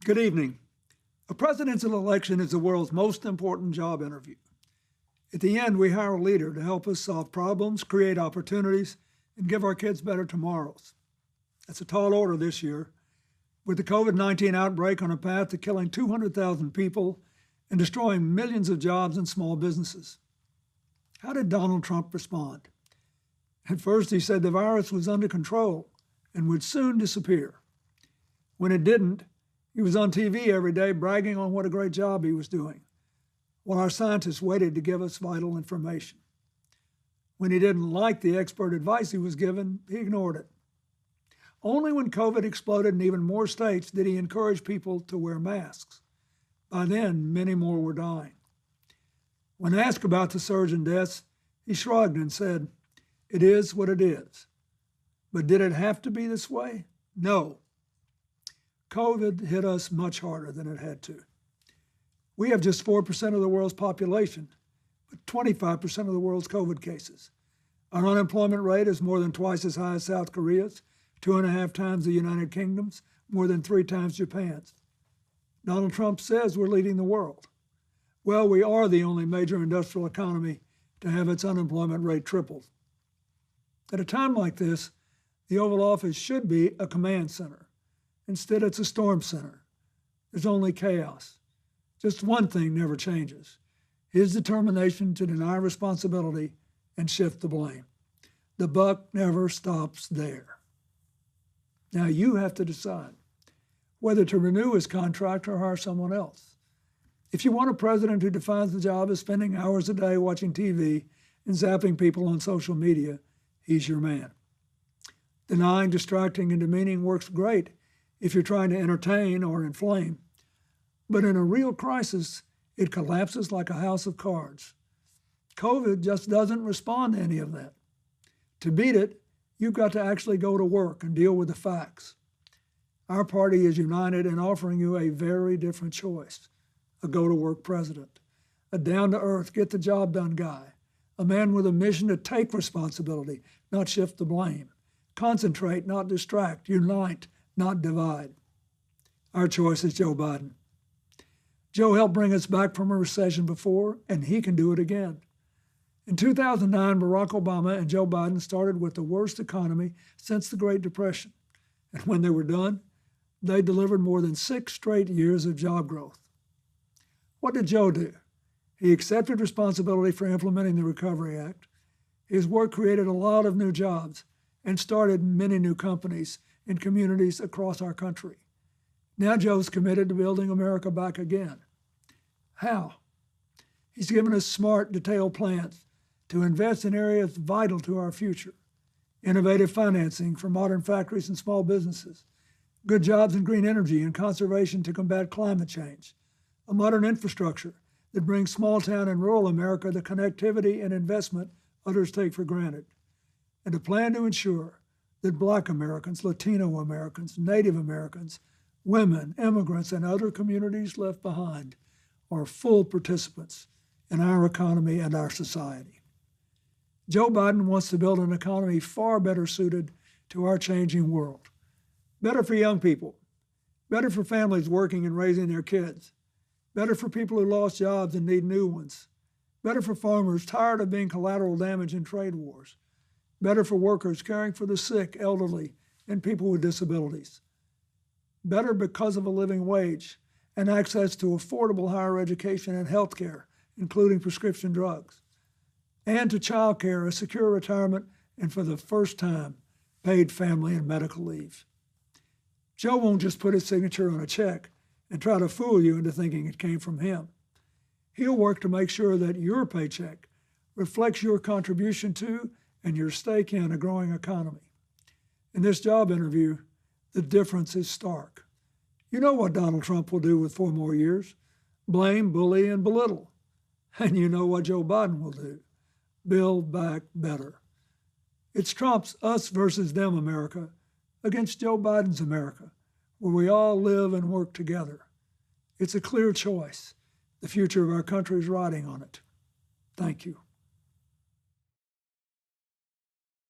Good evening. A presidential election is the world's most important job interview. At the end, we hire a leader to help us solve problems, create opportunities, and give our kids better tomorrows. That's a tall order this year, with the COVID-19 outbreak on a path to killing 200,000 people and destroying millions of jobs and small businesses. How did Donald Trump respond? At first, he said the virus was under control and would soon disappear. When it didn't, he was on TV every day bragging on what a great job he was doing, while our scientists waited to give us vital information. When he didn't like the expert advice he was given, he ignored it. Only when COVID exploded in even more states did he encourage people to wear masks. By then, many more were dying. When asked about the surge in deaths, he shrugged and said, "It is what it is." But did it have to be this way? No. COVID hit us much harder than it had to. We have just 4% of the world's population, but 25% of the world's COVID cases. Our unemployment rate is more than twice as high as South Korea's, 2.5 times the United Kingdom's, more than 3 times Japan's. Donald Trump says we're leading the world. Well, we are the only major industrial economy to have its unemployment rate tripled. At a time like this, the Oval Office should be a command center. Instead, it's a storm center. There's only chaos. Just one thing never changes: his determination to deny responsibility and shift the blame. The buck never stops there. Now you have to decide whether to renew his contract or hire someone else. If you want a president who defines the job as spending hours a day watching TV and zapping people on social media, he's your man. Denying, distracting, and demeaning works great if you're trying to entertain or inflame. But in a real crisis, it collapses like a house of cards. COVID just doesn't respond to any of that. To beat it, you've got to actually go to work and deal with the facts. Our party is united in offering you a very different choice: a go-to-work president, a down-to-earth, get-the-job-done guy, a man with a mission to take responsibility, not shift the blame, concentrate, not distract, unite, not divide. Our choice is Joe Biden. Joe helped bring us back from a recession before, and he can do it again. In 2009, Barack Obama and Joe Biden started with the worst economy since the Great Depression. And when they were done, they delivered more than 6 straight years of job growth. What did Joe do? He accepted responsibility for implementing the Recovery Act. His work created a lot of new jobs and started many new companies in communities across our country. Now Joe's committed to building America back again. How? He's given us smart, detailed plans to invest in areas vital to our future: innovative financing for modern factories and small businesses, good jobs in green energy and conservation to combat climate change, a modern infrastructure that brings small town and rural America the connectivity and investment others take for granted, and a plan to ensure that Black Americans, Latino Americans, Native Americans, women, immigrants, and other communities left behind are full participants in our economy and our society. Joe Biden wants to build an economy far better suited to our changing world. Better for young people, better for families working and raising their kids, better for people who lost jobs and need new ones, better for farmers tired of being collateral damage in trade wars, better for workers caring for the sick, elderly, and people with disabilities. Better because of a living wage and access to affordable higher education and health care, including prescription drugs. And to child care, a secure retirement, and for the first time, paid family and medical leave. Joe won't just put his signature on a check and try to fool you into thinking it came from him. He'll work to make sure that your paycheck reflects your contribution to and your stake in a growing economy. In this job interview, the difference is stark. You know what Donald Trump will do with 4 more years: blame, bully, and belittle. And you know what Joe Biden will do: build back better. It's Trump's us versus them America against Joe Biden's America, where we all live and work together. It's a clear choice. The future of our country is riding on it. Thank you.